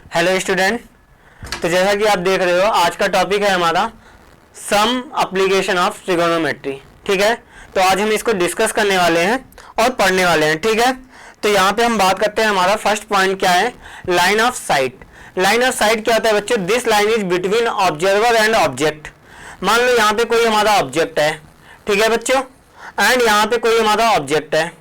Hello student. तो जैसा कि आप देख रहे हो आज का टॉपिक है हमारा सम एप्लीकेशन ऑफ ट्रिगोनोमेट्री। ठीक है, तो आज हम इसको डिस्कस करने वाले हैं और पढ़ने वाले हैं। ठीक है, तो यहाँ पे हम बात करते हैं, हमारा फर्स्ट पॉइंट क्या है, line of site. Line of site क्या होता है बच्चों? This line is between observer and object. मान लो यहाँ पे कोई हमारा ऑब्जेक्ट है, ठीक है बच्चों, एंड यहाँ पे कोई हमारा ऑब्जेक्ट है।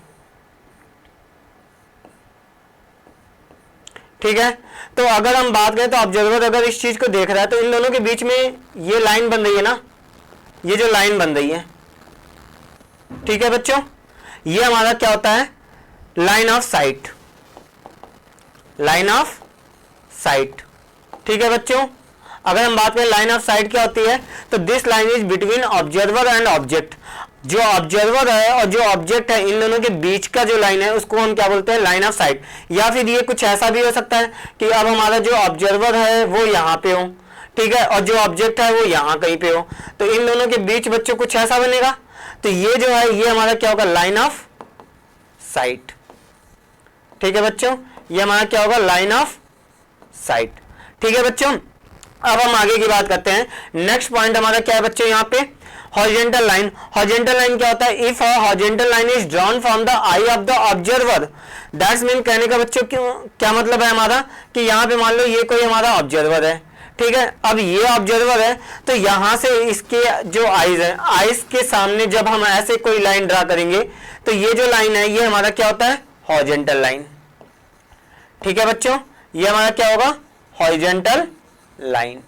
ठीक है, तो अगर हम बात करें तो ऑब्जर्वर अगर इस चीज को देख रहा है तो इन दोनों के बीच में ये लाइन बन रही है ना, ये जो लाइन बन रही है, ठीक है बच्चों, ये हमारा क्या होता है, line of site. Line of site, ठीक है बच्चों। अगर हम बात करें लाइन ऑफ साइट क्या होती है, तो this line is between observer and object. जो ऑब्जर्वर है और जो ऑब्जेक्ट है, इन दोनों के बीच का जो लाइन है उसको हम क्या बोलते हैं, लाइन ऑफ साइट। या फिर ये कुछ ऐसा भी हो सकता है कि अब हमारा जो ऑब्जर्वर है वो यहाँ पे हो, ठीक है, और जो ऑब्जेक्ट है वो यहाँ कहीं पे हो, तो इन दोनों के बीच बच्चों कुछ ऐसा बनेगा। तो ये जो है ये हमारा क्या होगा, लाइन ऑफ साइट। ठीक है बच्चों, ये हमारा क्या होगा, लाइन ऑफ साइट। ठीक है बच्चों, अब हम आगे की बात करते हैं। नेक्स्ट पॉइंट हमारा क्या है बच्चों, यहाँ पे हॉरिजॉन्टल लाइन। हॉरिजॉन्टल लाइन क्या होता है, if a horizontal line is drawn from the I of the observer, that's mean, कहने का बच्चों क्यों क्या मतलब है हमारा, कि यहाँ पे मान लो ये कोई हमारा ऑब्जर्वर है, ठीक है, अब ये ऑब्जर्वर है, तो यहां से इसके जो आईज है, आईज के सामने जब हम ऐसे कोई लाइन ड्रा करेंगे तो ये जो लाइन है ये हमारा क्या होता है, हॉरिजॉन्टल लाइन। ठीक है बच्चों, ये हमारा क्या होगा, हॉरिजॉन्टल लाइन।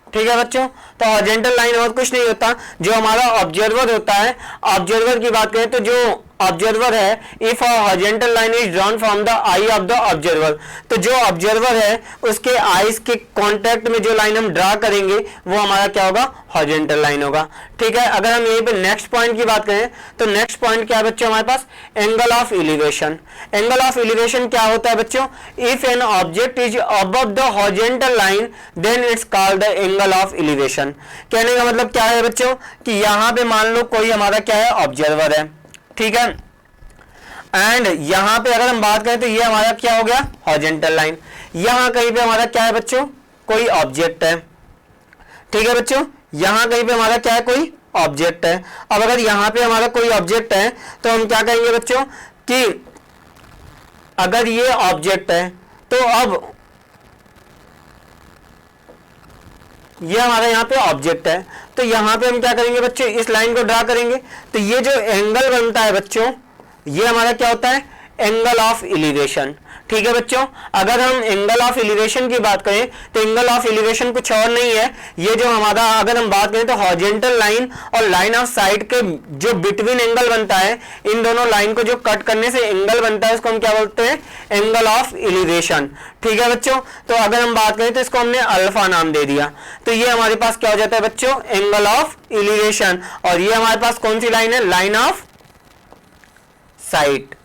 ठीक है बच्चों, तो हॉरिजॉन्टल लाइन और कुछ नहीं होता, जो हमारा ऑब्जर्वर होता है, ऑब्जर्वर की बात करें तो जो ऑब्जर्वर है, if a horizontal line is drawn from the I of the observer, तो जो ऑब्जर्वर है उसके आईज के कांटेक्ट में जो लाइन हम ड्रा करेंगे वो हमारा क्या होगा, हॉरिजॉन्टल लाइन होगा। ठीक है, अगर हम यहीं पे नेक्स्ट पॉइंट की बात करें तो नेक्स्ट पॉइंट क्या है बच्चों हमारे पास, angle of elevation. Angle of elevation क्या होता है बच्चों, if an object is above the horizontal line then it's called the angle of elevation. कहने का मतलब क्या है बच्चों, कि यहां पे मान लो कोई हमारा क्या है, ऑब्जर्वर है, ठीक है, एंड यहां पे अगर हम बात करें तो ये हमारा क्या हो गया, हॉरिजॉन्टल लाइन। यहां कहीं पे हमारा क्या है बच्चों, कोई ऑब्जेक्ट है, ठीक है बच्चों, यहां कहीं पे हमारा क्या है, कोई ऑब्जेक्ट है। अब अगर यहां पे हमारा कोई ऑब्जेक्ट है तो हम क्या कहेंगे बच्चों, कि अगर ये ऑब्जेक्ट है तो अब ये हमारा यहाँ पे ऑब्जेक्ट है, तो यहाँ पे हम क्या करेंगे बच्चों, इस लाइन को ड्रा करेंगे, तो ये जो एंगल बनता है बच्चों ये हमारा क्या होता है, एंगल ऑफ एलिवेशन। ठीक है बच्चों, अगर हम एंगल ऑफ एलिवेशन की बात करें तो एंगल ऑफ एलिवेशन कुछ और नहीं है, ये जो हमारा अगर हम बात करें तो हॉरिजॉन्टल लाइन और लाइन ऑफ साइट के जो बिटवीन एंगल बनता है, इन दोनों लाइन को जो कट करने से एंगल बनता है उसको हम क्या बोलते हैं, एंगल ऑफ एलिवेशन। ठीक है बच्चों, तो अगर हम बात करें तो इसको हमने अल्फा नाम दे दिया, तो ये हमारे पास क्या हो जाता है बच्चों, एंगल ऑफ एलिवेशन। और ये हमारे पास कौन सी लाइन है, लाइन ऑफ साइट।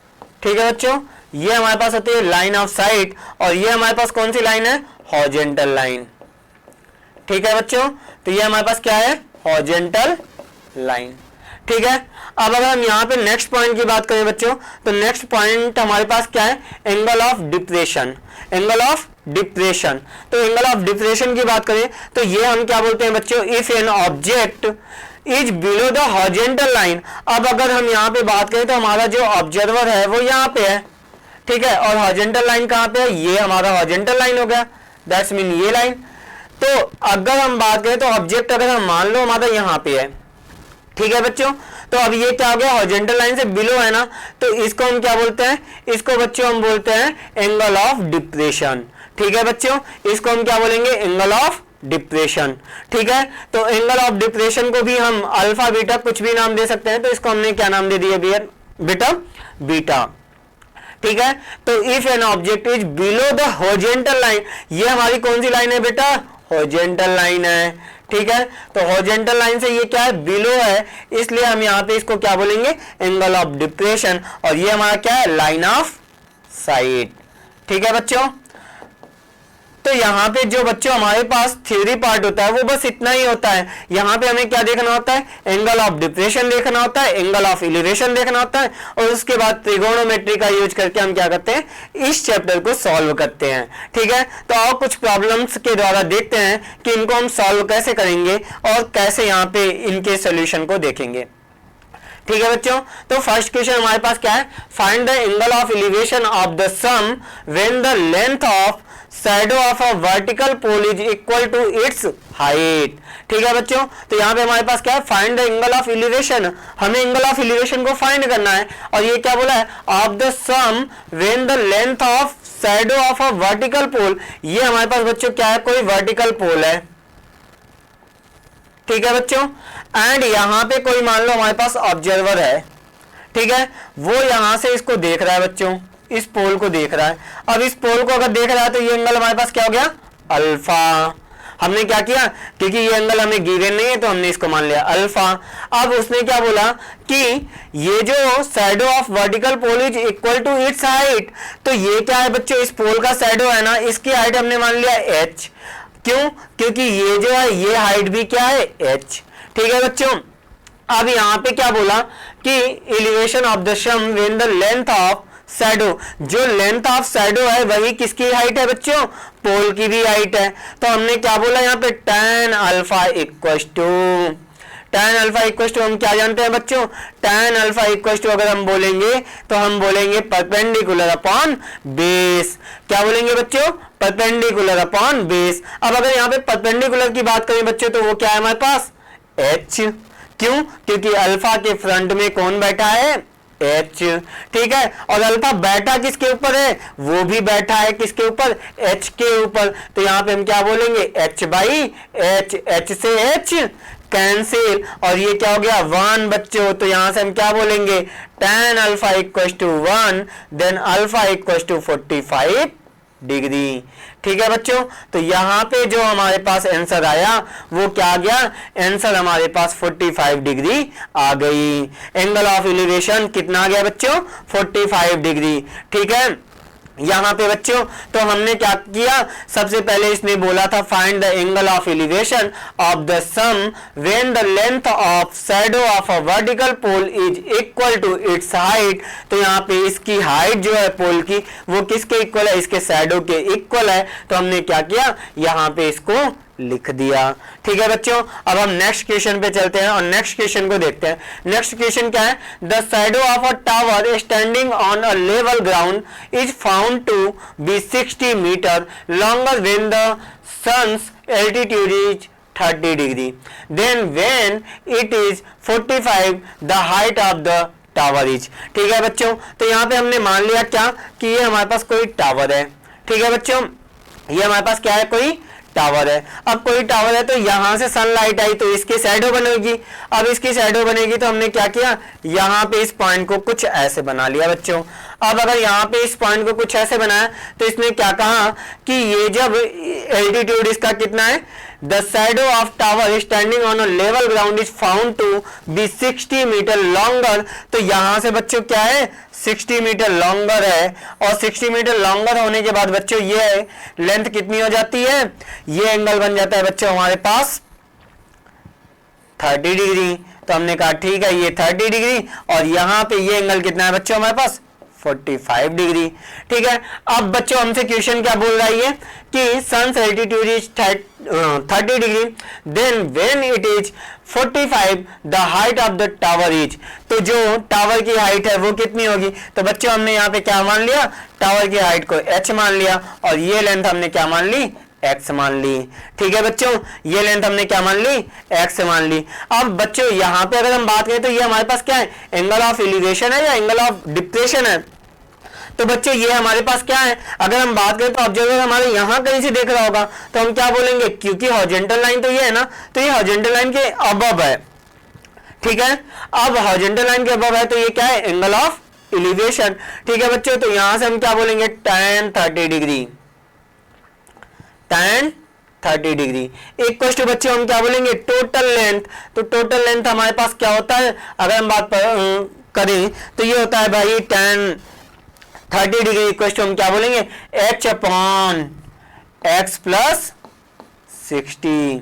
ठीक है बच्चों, ये हमारे पास होती है लाइन ऑफ साइट, और ये हमारे पास कौन सी लाइन है, हॉरिजॉन्टल लाइन। ठीक है बच्चों, तो ये हमारे पास क्या है, हॉरिजॉन्टल लाइन। ठीक है, अब अगर हम यहाँ पे नेक्स्ट पॉइंट की बात करें बच्चों, तो नेक्स्ट पॉइंट हमारे पास क्या है, angle of depression. Angle of depression, तो एंगल ऑफ डिप्रेशन की बात करें तो ये हम क्या बोलते हैं बच्चों, if an object is below the horizontal line. अब अगर हम यहाँ पे बात करें तो हमारा जो ऑब्जर्वर है वो यहाँ पे है, ठीक है, और हॉरिजॉन्टल लाइन कहाँ पे है, ये हमारा हॉरिजॉन्टल लाइन हो गया, दैट्स मीन ये लाइन। तो अगर हम बात करें तो ऑब्जेक्ट अगर हम मान लो हमारा यहाँ पे है, ठीक है बच्चों, तो अब ये क्या हो गया, हॉरिजॉन्टल लाइन से बिलो है ना, तो इसको हम क्या बोलते हैं, इसको बच्चों हम बोलते हैं एंगल ऑफ डिप्रेशन। ठीक है बच्चों, इसको हम क्या बोलेंगे, एंगल ऑफ डिप्रेशन। ठीक है, तो एंगल ऑफ डिप्रेशन को भी हम अल्फा बीटा कुछ भी नाम दे सकते हैं, तो इसको हमने क्या नाम दे दिया बेटा, बीटा। ठीक है, तो if an object is below the horizontal line, ये हमारी कौन सी लाइन है बेटा, हॉरिजॉन्टल लाइन है। ठीक है, तो हॉरिजॉन्टल लाइन से ये क्या है, बिलो है, इसलिए हम यहाँ पे इसको क्या बोलेंगे, एंगल ऑफ डिप्रेशन, और ये हमारा क्या है, लाइन ऑफ साइट। ठीक है बच्चों, तो यहाँ पे जो बच्चों हमारे पास थ्योरी पार्ट होता है वो बस इतना ही होता है। यहाँ पे हमें क्या देखना होता है, एंगल ऑफ डिप्रेशन देखना होता है, एंगल ऑफ एलिवेशन देखना होता है, और उसके बाद ट्रिगोनोमेट्री का यूज करके हम क्या करते हैं, इस चैप्टर को सॉल्व करते हैं। ठीक है, तो और कुछ प्रॉब्लम्स के द्वारा देखते हैं कि इनको हम सॉल्व कैसे करेंगे और कैसे यहाँ पे इनके सोल्यूशन को देखेंगे। ठीक है बच्चों, तो फर्स्ट क्वेश्चन हमारे पास क्या है, find the angle of elevation of the sun when the length of shadow of a vertical pole is equal to its height. ठीक है बच्चों, तो यहाँ पे हमारे पास क्या है, find the angle of elevation, हमें एंगल ऑफ एलिवेशन को फाइंड करना है। और ये क्या बोला है, of the sun when the length of shadow of a vertical pole, ये हमारे पास बच्चों क्या है, कोई वर्टिकल पोल है। ठीक है बच्चों, एंड यहां पे कोई मान लो हमारे पास ऑब्जर्वर है। ठीक है, वो यहां से इसको देख रहा है बच्चों, इस पोल को देख रहा है। अब इस पोल को अगर देख रहा है तो ये एंगल हमारे पास क्या हो गया, अल्फा। हमने क्या किया, क्योंकि ये एंगल हमें गिवन नहीं है तो हमने इसको मान लिया अल्फा। अब उसने क्या बोला कि ये जो shadow of vertical pole is equal to its height, तो ये क्या है बच्चों, इस पोल का शैडो है ना, इसकी हाइट हमने मान लिया h। क्यों, क्योंकि ये जो है ये हाइट भी क्या है, h। ठीक है बच्चों, अब यहां पे क्या बोला कि elevation of the sun when the length of shadow, जो लेंथ ऑफ शैडो है वही किसकी हाइट है बच्चों, पोल की भी हाइट है। तो हमने क्या बोला यहाँ पे, tan alpha equals to, tan alpha equals to हम क्या जानते हैं बच्चों, tan अल्फा इक्वल्स टू अगर हम बोलेंगे तो हम बोलेंगे परपेंडिकुलर अपॉन बेस। क्या बोलेंगे बच्चों, परपेंडिकुलर अपॉन बेस। अब अगर यहाँ पे परपेंडिकुलर की बात करें बच्चों तो वो क्या है हमारे पास, h। क्यों, क्योंकि अल्फा के फ्रंट में कौन बैठा है, h। ठीक है, और अल्फा बैठा किसके ऊपर है, वो भी बैठा है किसके ऊपर, h के ऊपर। तो यहाँ पे हम क्या बोलेंगे, h बाई h, h से h कैंसिल, और ये क्या हो गया 1 बच्चों। तो यहां से हम क्या बोलेंगे, tan alpha equals to 1, then alpha equals to 45 degree. ठीक है बच्चों, तो यहां पे जो हमारे पास आंसर आया वो क्या आ गया, आंसर हमारे पास 45 डिग्री आ गई। एंगल ऑफ एलिवेशन कितना आ गया बच्चों, 45 डिग्री। ठीक है, यहां पे बच्चों तो हमने क्या किया, सबसे पहले इसने बोला था find the angle of elevation of the sun when the length of shadow of a vertical pole is equal to its height. तो यहाँ पे इसकी हाइट जो है पोल की वो किसके इक्वल है, इसके शैडो के इक्वल है। तो हमने क्या किया, यहाँ पे इसको लिख दिया। ठीक है बच्चों, अब हम नेक्स्ट क्वेश्चन पे चलते हैं और नेक्स्ट क्वेश्चन को देखते हैं। नेक्स्ट क्वेश्चन क्या है, the shadow of a tower standing on a level ground is found to be 60 metre longer when the sun's altitude is 30 degree, then when it is 45 the height of the tower is. ठीक है बच्चों, तो यहाँ पे हमने मान लिया क्या कि ये हमारे पास कोई टावर है। ठीक है बच्चों, ये हमारे पास क्या है, कोई टावर है। अब कोई टावर है तो यहां से सनलाइट आई तो इसकी शैडो बनेगी। अब इसकी शैडो बनेगी तो हमने क्या किया, यहां पे इस पॉइंट को कुछ ऐसे बना लिया बच्चों। अब अगर यहां पे इस पॉइंट को कुछ ऐसे बनाया तो इसने क्या कहा कि ये जब एल्टीट्यूड इसका कितना है, the shadow of tower standing on a level ground is found to be 60 metre longer. तो यहां से बच्चों क्या है, 60 मीटर लॉन्गर है। और 60 मीटर लॉन्गर होने के बाद बच्चों ये लेंथ कितनी हो जाती है, ये एंगल बन जाता है बच्चों हमारे पास 30 डिग्री। तो हमने कहा ठीक है ये 30 डिग्री और यहां पे ये एंगल कितना है बच्चों हमारे पास 45 डिग्री। ठीक है, अब बच्चों हमसे क्वेश्चन क्या बोल रहा है कि sun's altitude is 30 degree, then when it is 45 the height of the tower is. तो जो टावर की हाइट है वो कितनी होगी, तो बच्चों हमने यहाँ पे क्या मान लिया, टावर की हाइट को h मान लिया और ये लेंथ हमने क्या मान ली, x मान ली। ठीक है बच्चों, ये लेंथ हमने क्या मान ली, x मान ली। अब बच्चों यहाँ पे अगर हम बात करें तो ये हमारे पास क्या है, एंगल ऑफ एलिवेशन है या एंगल ऑफ डिप्रेशन है। तो बच्चों ये हमारे पास क्या है, अगर हम बात करें तो ऑब्जर्वर हमारे यहां कहीं से देख रहा होगा तो हम क्या बोलेंगे, क्योंकि हॉरिजॉन्टल लाइन तो ये है ना, तो ये हॉरिजॉन्टल लाइन के अबव है। ठीक है, अब हॉरिजॉन्टल लाइन के अबव है तो ये क्या है, एंगल ऑफ एलिवेशन। ठीक है बच्चों, तो यहां से हम क्या बोलेंगे, tan 30 degree, tan 30 degree equal to बच्चों हम क्या बोलेंगे, टोटल लेंथ। तो टोटल लेंथ हमारे पास क्या होता है, अगर हम बात करें तो ये होता है भाई tan 30 डिग्री इक्वल टू हम क्या बोलेंगे, h upon x plus 60,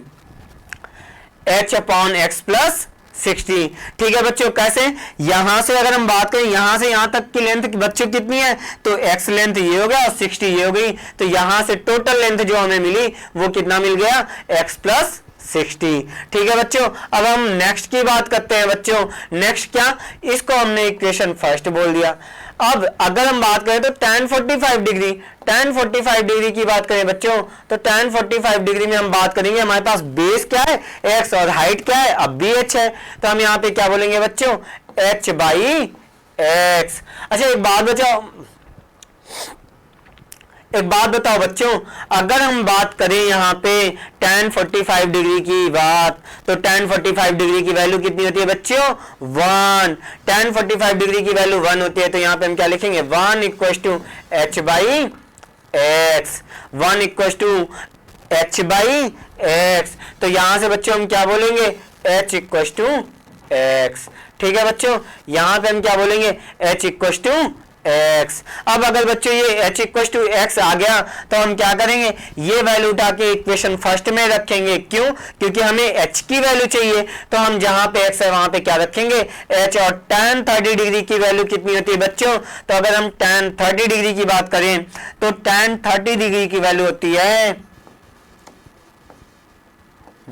h upon x plus 60। ठीक है बच्चों, कैसे? यहां से अगर हम बात करें, यहां से यहां तक की लेंथ बच्चों कितनी है, तो x लेंथ ये हो गया और 60 ये हो गई, तो यहां से टोटल लेंथ जो हमें मिली वो कितना मिल गया, x प्लस 60। ठीक है बच्चों, अब हम नेक्स्ट की बात करते हैं बच्चों। नेक्स्ट क्या, इसको हमने इक्वेशन फर्स्ट बोल दिया। अब अगर हम बात करें तो tan 45 डिग्री, tan 45 डिग्री की बात करें बच्चों, तो tan 45 डिग्री में हम बात करेंगे, हमारे पास बेस क्या है, x, और हाइट क्या है, अब भी h है, तो हम यहाँ पे क्या बोलेंगे बच्चों, h बाई x। अच्छा एक बात बताओ बच्चों, अगर हम बात करें यहाँ पे tan 45 डिग्री की बात, तो tan 45 डिग्री की वैल्यू कितनी होती है बच्चों, 1। tan 45 डिग्री की वैल्यू 1 होती है, तो यहाँ पे हम क्या लिखेंगे, 1 equal to h by x, 1 equal to h by x. तो यहाँ से बच्चों हम क्या बोलेंगे, h इक्वल टू एक्स। ठीक है बच्चों, यहाँ पे हम क्या बोलेंगे, h इक्वल टू x। अब अगर बच्चों ये h इक्वल टू x आ गया, तो हम क्या करेंगे, ये वैल्यू उठा के इक्वेशन फर्स्ट में रखेंगे। क्यों? क्योंकि हमें h की वैल्यू चाहिए, तो हम जहां पे x है वहां पे क्या रखेंगे, h। और tan 30 डिग्री की वैल्यू कितनी होती है बच्चों, तो अगर हम tan 30 डिग्री की बात करें, तो tan 30 डिग्री की वैल्यू होती है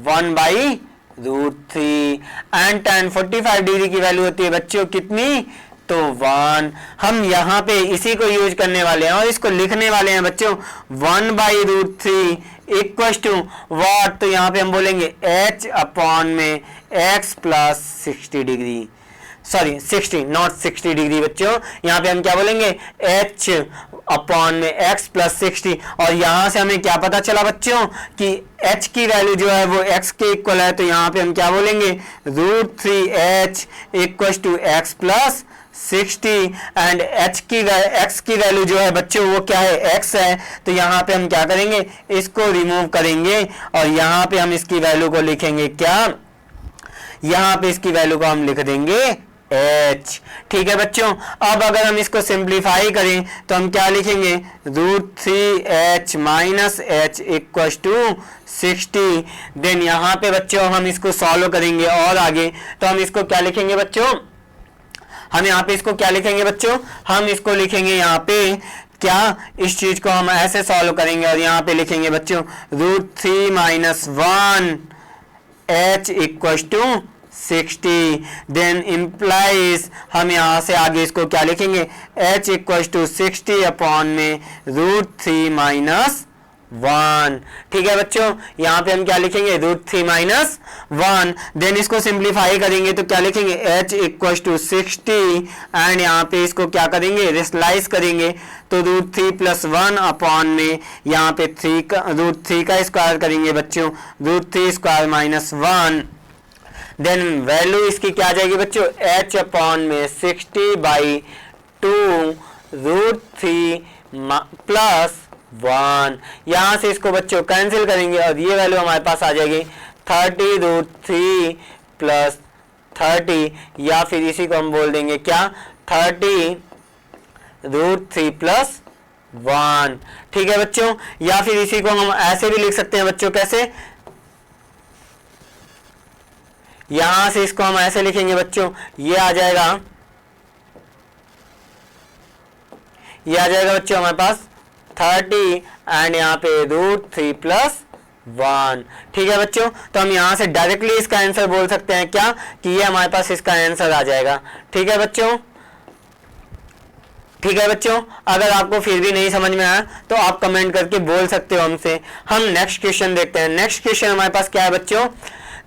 1/√3, एंड tan 45 डिग्री की वैल्यू होती है बच्चों कितनी, तो 1। हम यहाँ पे इसी को यूज करने वाले हैं और इसको लिखने वाले हैं बच्चों, 1/√3 इक्वल टू व्हाट, तो यहाँ पे हम बोलेंगे h अपॉन में x plus 60 degree, sorry 60 not 60 degree बच्चों, यहाँ पे हम क्या बोलेंगे, h अपॉन में x प्लस 60। और यहाँ से हमें क्या पता चला बच्चों कि h की वैल्यू जो है वो x के इक्वल है, तो यहाँ पे हम क्या बोलेंगे, √3h equal to x plus 60, and x की वैल्यू जो है बच्चों वो क्या है, x है, तो यहाँ पे हम क्या करेंगे, इसको रिमूव करेंगे और यहाँ पे हम इसकी वैल्यू को लिखेंगे क्या, यहाँ पे इसकी वैल्यू को हम लिख देंगे h। ठीक है बच्चों, अब अगर हम इसको सिंप्लीफाई करें तो हम क्या लिखेंगे, √3h minus h equal to 60। Then यहाँ पे बच्चों हम इसको सॉल्व करेंगे और आगे, तो हम इसको क्या लिखेंगे बच्चों, हम यहाँ पे इसको क्या लिखेंगे बच्चों, हम इसको लिखेंगे यहाँ पे क्या, इस चीज को हम ऐसे सॉल्व करेंगे और यहाँ पे लिखेंगे बच्चों √3 minus 1 h equal to 60। Then implies हम यहाँ से आगे इसको क्या लिखेंगे, h इक्वल टू 60 अपॉन में √3 माइनस 1। ठीक है बच्चों, यहाँ पे हम क्या लिखेंगे, √3 माइनस 1। देन इसको सिंप्लीफाई करेंगे तो क्या लिखेंगे, h इक्वल टू 60, एंड यहाँ पे इसको क्या करेंगे, रेशनलाइज करेंगे, तो √3 प्लस 1 अपॉन में यहाँ पे √3 का स्क्वायर करेंगे बच्चों, √3 स्क्वायर माइनस 1। देन वैल्यू इसकी क्या आ जाएगी बच्चों, h अपॉन में 60/2 √3 प्लस 1। यहां से इसको बच्चों कैंसिल करेंगे और ये वैल्यू हमारे पास आ जाएगी 30√3 प्लस 30, या फिर इसी को हम बोल देंगे क्या, 30√3 प्लस 1। ठीक है बच्चों, या फिर इसी को हम ऐसे भी लिख सकते हैं बच्चों, कैसे, यहां से इसको हम ऐसे लिखेंगे बच्चों, ये आ जाएगा बच्चों हमारे पास 30 एंड यहाँ पे √3 प्लस 1। ठीक है बच्चों, तो हम यहाँ से डायरेक्टली इसका आंसर बोल सकते हैं क्या, कि ये हमारे पास इसका आंसर आ जाएगा। ठीक है बच्चों, ठीक है बच्चों, अगर आपको फिर भी नहीं समझ में आया तो आप कमेंट करके बोल सकते हो हमसे। हम नेक्स्ट क्वेश्चन देखते हैं। नेक्स्ट क्वेश्चन हमारे पास क्या है बच्चों,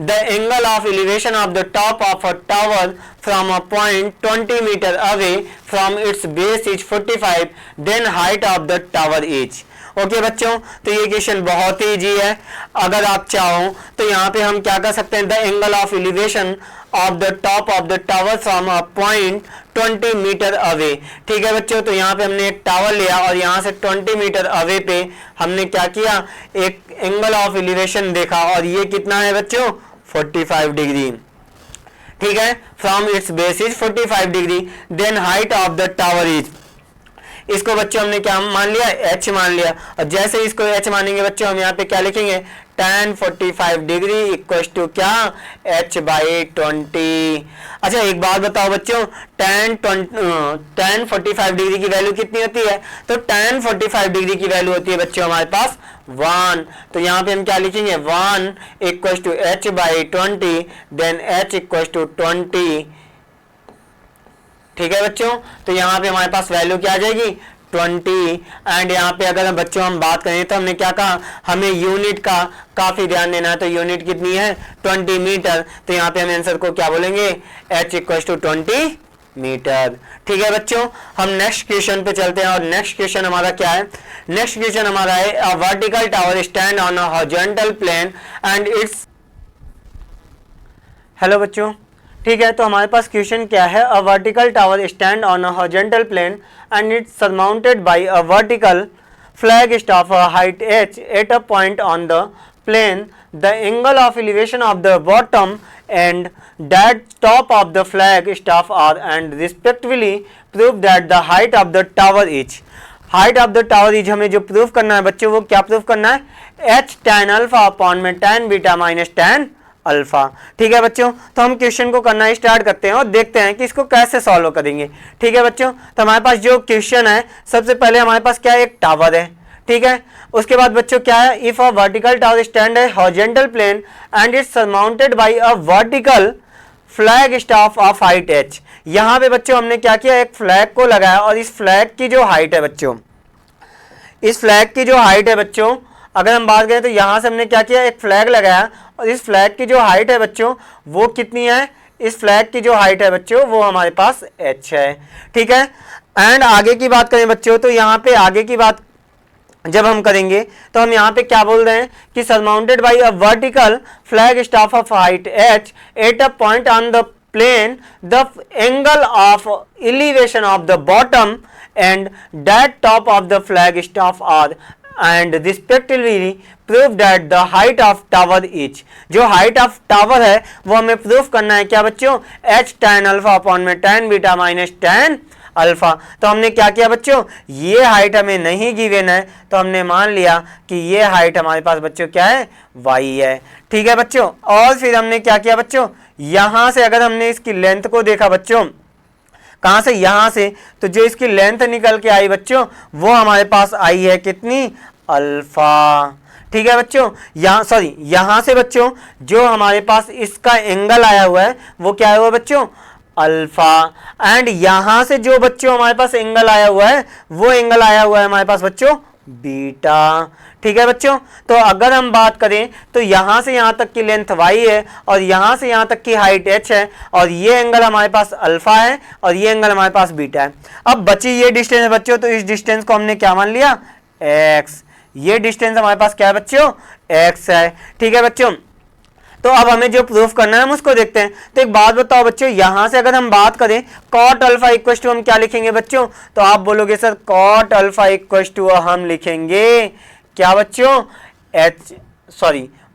the angle of elevation of the top of a tower from a point 20 meter away from its base is 45, then height of the tower is। Okay बच्चों, तो ये क्वेश्चन बहुत ही इजी है। अगर आप चाहो तो यहाँ पे हम क्या कर सकते हैं, the angle of elevation of the top of the tower from a point 20 metre away. ठीक है बच्चों, तो यहाँ पे हमने एक टावर लिया और यहाँ से 20 मीटर अवे पे हमने क्या किया, एक एंगल ऑफ एलिवेशन देखा और ये कितना है बच्चों, 45 डिग्री। ठीक है, from its base is 45 degree, then height of the tower is, इसको बच्चों हमने क्या मान लिया, h मान लिया, और जैसे इसको h मानेंगे बच्चों हम यहाँ पे क्या लिखेंगे, tan 45 डिग्री इक्वल टू क्या, h बाई 20। अच्छा एक बात बताओ बच्चों, tan 45 डिग्री की वैल्यू कितनी होती है, तो tan 45 डिग्री की वैल्यू होती है बच्चों हमारे पास 1। तो यहाँ पे हम क्या लिखेंगे, 1 equal to h by 20, then h equal to 20। ठीक है बच्चों, तो यहाँ पे हमारे पास वैल्यू क्या आ जाएगी, 20। एंड यहाँ पे अगर बच्चों हम बात करें तो हमने क्या कहा, हमें यूनिट का काफी ध्यान देना है, तो यूनिट कितनी है, 20 मीटर। तो यहाँ पे हम आंसर को क्या बोलेंगे, h इक्वल टू 20 मीटर। ठीक है बच्चों, हम नेक्स्ट क्वेश्चन पे चलते हैं, और नेक्स्ट क्वेश्चन हमारा क्या है, नेक्स्ट क्वेश्चन हमारा है a vertical tower stand on a horizontal plane and its. Hello बच्चों, ठीक है, तो हमारे पास क्वेश्चन क्या है, a vertical tower stand on a horizontal plane and it's surmounted by a vertical flag staff height h at a point on the plane, the angle of elevation of the bottom and that top of the flag staff are and respectively prove that the height of the tower is. Height of the tower is हमें जो prove करना है बच्चों, वो क्या prove करना है, h tan alpha upon में tan beta minus tan alpha. ठीक है बच्चों, तो हम क्वेश्चन को करना स्टार्ट करते हैं और देखते हैं कि इसको कैसे सॉल्व करेंगे। ठीक है बच्चों, तो हमारे पास जो क्वेश्चन है, सबसे पहले हमारे पास क्या है, एक टावर है। ठीक है, उसके बाद बच्चों क्या है, if a vertical tower stand है horizontal plane and it's surmounted by a vertical flag staff of height h। यहाँ पे बच्चों हमने क्या किया, एक फ्लैग को लगाया, और इस फ्लैग की जो हाइट है बच्चों, इस फ्लैग की जो हाइट है बच्चों, अगर हम बात करें तो यहाँ से हमने क्या किया, एक फ्लैग लगाया, और इस फ्लैग की जो हाइट है बच्चों वो कितनी है, इस फ्लैग की जो हाइट है बच्चों वो हमारे पास h है। ठीक है, एंड आगे की बात करें बच्चों, तो यहाँ पे आगे की बात जब हम करेंगे तो हम यहाँ पे क्या बोल रहे हैं कि surmounted by a vertical flag staff of height h at a point on the plane, the angle of elevation of the bottom and that top of the flag staff are and respectively prove that the height of tower is। जो height of tower है वो हमें proof करना है क्या बच्चों, h tan alpha upon में tan beta minus tan alpha. तो हमने क्या किया बच्चों, ये हाइट हमें नहीं गिवन है, तो हमने मान लिया कि ये हाइट हमारे पास बच्चों क्या है, y है। ठीक है बच्चों, और फिर हमने क्या किया बच्चों, यहां से अगर हमने इसकी लेंथ को देखा बच्चों, कहां से, यहां से, तो जो इसकी लेंथ निकल के आई बच्चों वो हमारे पास आई है कितनी, अल्फा। ठीक है बच्चों, यहां से बच्चों जो हमारे पास इसका एंगल आया हुआ है वो क्या हुआ बच्चों, अल्फा। एंड यहां से जो बच्चों हमारे पास एंगल आया हुआ है वो एंगल आया हुआ है हमारे पास बच्चों बीटा। ठीक है बच्चों, तो अगर हम बात करें तो यहां से यहां तक की लेंथ y है, और यहां से यहां तक की हाइट h है, और ये एंगल हमारे पास अल्फा है, और ये एंगल हमारे पास बीटा है। अब बची ये डिस्टेंस है बच्चों, तो इस डिस्टेंस को हमने क्या मान लिया, x। ये डिस्टेंस हमारे पास क्या है बच्चों, x है। ठीक है बच्चों, तो अब हमें जो प्रूफ करना है हम उसको देखते हैं। तो एक बात बताओ बच्चों, यहां से अगर हम बात करें कॉट अल्फा इक्वल टू हम क्या लिखेंगे बच्चों, तो आप बोलोगे sir cot alpha equal to हम लिखेंगे क्या बच्चों,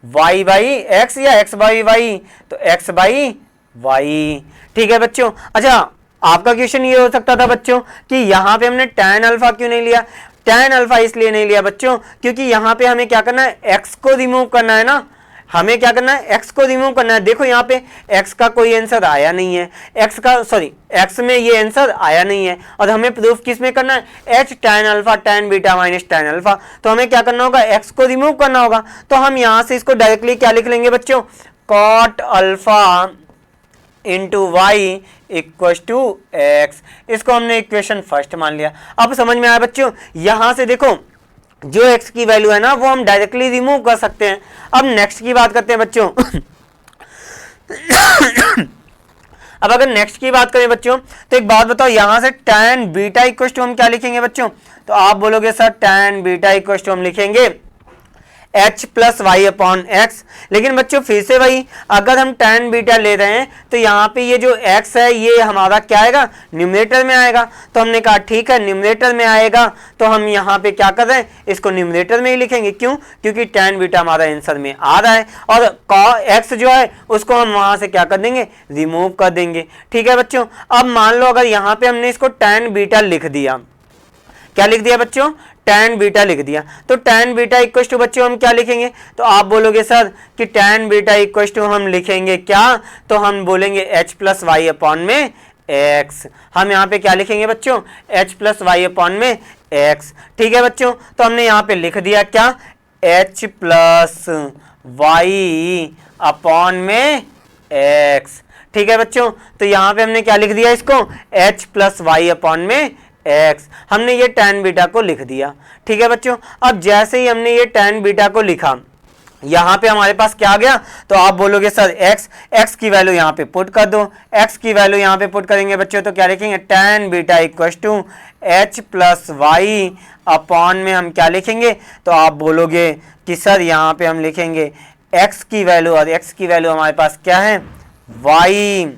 y बाई x या x बाई y, तो x बाई y। ठीक है बच्चों, अच्छा आपका क्वेश्चन ये हो सकता था बच्चों कि यहाँ पे हमने tan अल्फा क्यों नहीं लिया, tan अल्फा इसलिए नहीं लिया बच्चों क्योंकि यहाँ पे हमें क्या करना है, x को रिमूव करना है ना, हमें क्या करना है, x को रिमूव करना है। देखो यहाँ पे x का कोई आंसर आया नहीं है, x में ये आंसर आया नहीं है, और हमें प्रूफ किस में करना है, h tan alpha tan beta minus tan alpha. तो हमें क्या करना होगा, x को रिमूव करना होगा। तो हम यहाँ से इसको डायरेक्टली क्या लिख लेंगे बच्चों, cot alpha into y equal to x. इसको हमने इक्वेशन फर्स्ट मान लिया। अब समझ में आया बच्चों, यहां से देखो जो x की वैल्यू है ना वो हम डायरेक्टली रिमूव कर सकते हैं। अब नेक्स्ट की बात करते हैं बच्चों अब अगर नेक्स्ट की बात करें बच्चों, तो एक बात बताओ, यहां से tan बीटा इक्वल टू हम क्या लिखेंगे बच्चों, तो आप बोलोगे sir tan beta equal to हम लिखेंगे h plus y upon x. लेकिन बच्चों फिर से वही, अगर हम tan बीटा ले रहे हैं तो यहाँ पे ये जो x है ये हमारा क्या आएगा, न्यूमरेटर में आएगा। तो हमने कहा ठीक है न्यूमरेटर में आएगा, तो हम यहाँ पे क्या कर रहे हैं, इसको न्यूमरेटर में ही लिखेंगे। क्यों, क्योंकि tan बीटा हमारा आंसर में आ रहा है, और x जो है उसको हम वहां से क्या कर देंगे, रिमूव कर देंगे। ठीक है बच्चों, अब मान लो अगर यहाँ पे हमने इसको tan बीटा लिख दिया, क्या लिख दिया बच्चों, tan बीटा लिख दिया। तो tan बीटा इक्वल टू बच्चों हम क्या लिखेंगे, तो आप बोलोगे सर कि tan बीटा इक्वल टू हम लिखेंगे क्या, तो हम बोलेंगे h प्लस वाई अपॉन में x। हम यहाँ पे क्या लिखेंगे बच्चों, h प्लस वाई अपॉन में x। ठीक है बच्चों, तो हमने यहाँ पे लिख दिया क्या, h प्लस वाई अपॉन में x। ठीक है बच्चों, तो यहाँ पे हमने क्या लिख दिया इसको, h प्लस वाई अपॉन में x। हमने ये tan बीटा को लिख दिया। ठीक है बच्चों, अब जैसे ही हमने ये tan बीटा को लिखा, यहाँ पे हमारे पास क्या आ गया, तो आप बोलोगे सर x की वैल्यू यहाँ पे पुट कर दो। x की वैल्यू यहाँ पे पुट करेंगे बच्चों तो क्या लिखेंगे, tan beta equal to h plus y upon में हम क्या लिखेंगे, तो आप बोलोगे कि सर यहाँ पे हम लिखेंगे x की वैल्यू, और x की वैल्यू हमारे पास क्या है, y,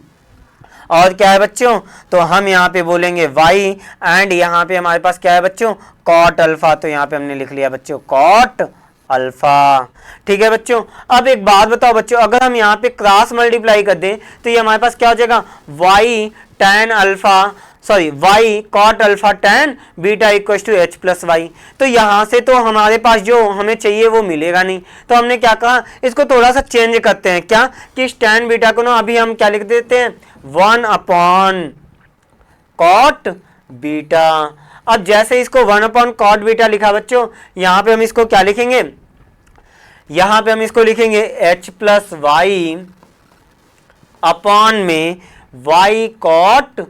और क्या है बच्चों, तो हम यहाँ पे बोलेंगे y, एंड यहाँ पे हमारे पास क्या है बच्चों, cot अल्फा। तो यहाँ पे हमने लिख लिया बच्चों cot अल्फा। ठीक है बच्चों, अब एक बात बताओ बच्चों, अगर हम यहाँ पे क्रॉस मल्टीप्लाई कर दें तो ये हमारे पास क्या हो जाएगा, y tan alpha, sorry y cot alpha tan beta equal to h plus y. तो यहाँ से तो हमारे पास जो हमें चाहिए वो मिलेगा नहीं, तो हमने क्या कहा, इसको थोड़ा सा चेंज करते हैं क्या, कि इस tan बीटा को ना अभी हम क्या लिख देते हैं, 1 अपॉन cot बीटा। अब जैसे इसको 1 अपॉन cot बीटा लिखा बच्चों, यहाँ पे हम इसको क्या लिखेंगे, यहाँ पे हम इसको लिखेंगे h प्लस वाई अपॉन में y cot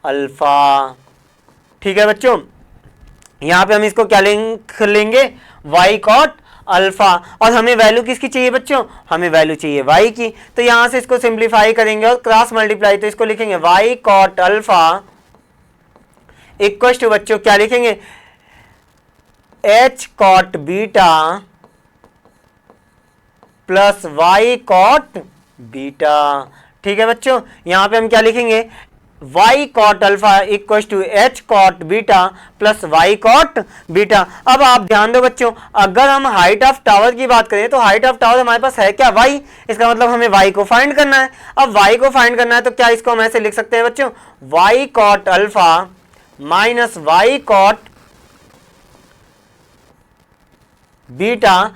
अल्फा। ठीक है बच्चों, यहाँ पे हम इसको क्या लिख लेंगे, y cot अल्फा, और हमें वैल्यू किसकी चाहिए बच्चों, हमें वैल्यू चाहिए y की। तो यहाँ से इसको सिंप्लीफाई करेंगे और क्रॉस मल्टीप्लाई, तो इसको लिखेंगे y cot alpha equal to बच्चों क्या लिखेंगे, h cot beta plus y cot beta. ठीक है बच्चों, यहाँ पे हम क्या लिखेंगे, y cot alpha equal to h cot beta plus y cot beta. अब आप ध्यान दो बच्चों, अगर हम हाइट ऑफ टावर की बात करें तो हाइट ऑफ टावर हमारे पास है क्या, y, इसका मतलब हमें y को फाइंड करना है। अब y को फाइंड करना है तो क्या इसको हम ऐसे लिख सकते हैं बच्चों, y cot alpha minus y cot beta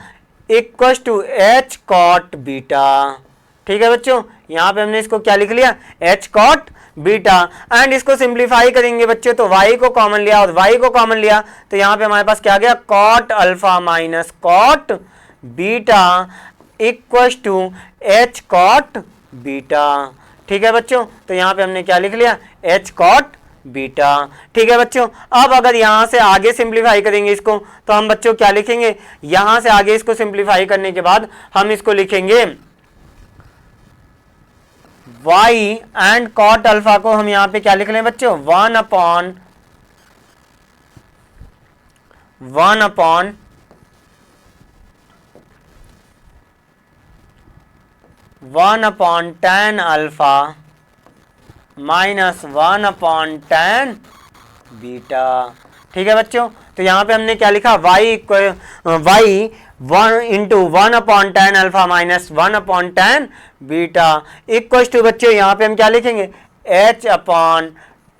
equal to h cot beta. ठीक है बच्चों, यहाँ पे हमने इसको क्या लिख लिया, h cot बीटा, एंड इसको सिंप्लीफाई करेंगे बच्चों तो y को कॉमन लिया और y को कॉमन लिया, तो यहाँ पे हमारे पास क्या गया, cot alpha minus cot beta equal to h cot beta. ठीक है बच्चों, तो यहाँ पे हमने क्या लिख लिया, h cot बीटा। ठीक है बच्चों, अब अगर यहाँ से आगे सिंप्लीफाई करेंगे इसको तो हम बच्चों क्या लिखेंगे, यहाँ से आगे इसको सिंप्लीफाई करने के बाद हम इसको लिखेंगे y, एंड cot अल्फा को हम यहाँ पे क्या लिख लें बच्चों, 1 upon tan alpha minus 1 upon tan beta. ठीक है बच्चों, तो यहाँ पे हमने क्या लिखा, y 1 into 1 upon tan alpha minus 1 upon tan beta equal to बच्चों यहाँ पे हम क्या लिखेंगे, h अपॉन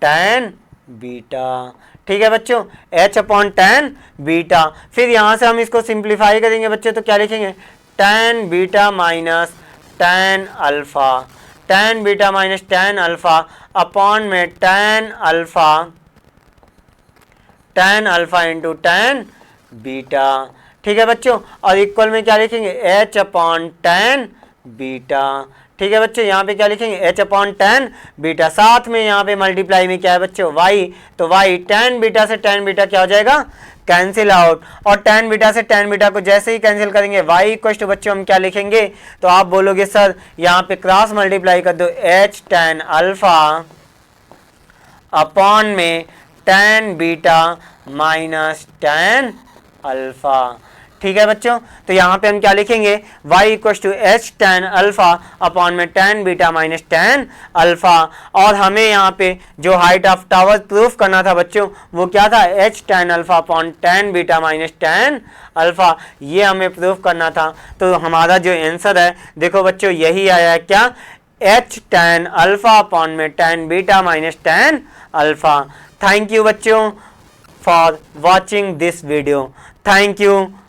tan बीटा। ठीक है बच्चों, h अपॉन tan बीटा। फिर यहाँ से हम इसको सिंप्लीफाई करेंगे बच्चों तो क्या लिखेंगे, tan beta minus tan alpha, tan beta minus tan alpha upon में tan alpha into tan beta. ठीक है बच्चों, और इक्वल में क्या लिखेंगे, h अपॉन tan बीटा। ठीक है बच्चों, यहाँ पे क्या लिखेंगे, h अपॉन tan बीटा, साथ में यहाँ पे मल्टीप्लाई में क्या है बच्चों, y, तो y tan बीटा से tan बीटा क्या हो जाएगा, कैंसिल आउट, और tan बीटा से tan बीटा को जैसे ही कैंसिल करेंगे y इक्वल टू बच्चों हम क्या लिखेंगे, तो आप बोलोगे सर यहाँ पे क्रॉस मल्टीप्लाई कर दो, h tan अल्फा अपॉन में tan beta minus tan alpha. ठीक है बच्चों, तो यहाँ पे हम क्या लिखेंगे, y equal to h tan alpha upon में tan beta minus tan alpha, और हमें यहाँ पे जो हाइट ऑफ टावर प्रूफ करना था बच्चों वो क्या था, h tan alpha upon tan beta minus tan alpha, ये हमें प्रूफ करना था। तो हमारा जो आंसर है देखो बच्चों यही आया है क्या, h tan अल्फा अपॉन में tan beta minus tan alpha. Thank you बच्चों for watching this video. Thank you.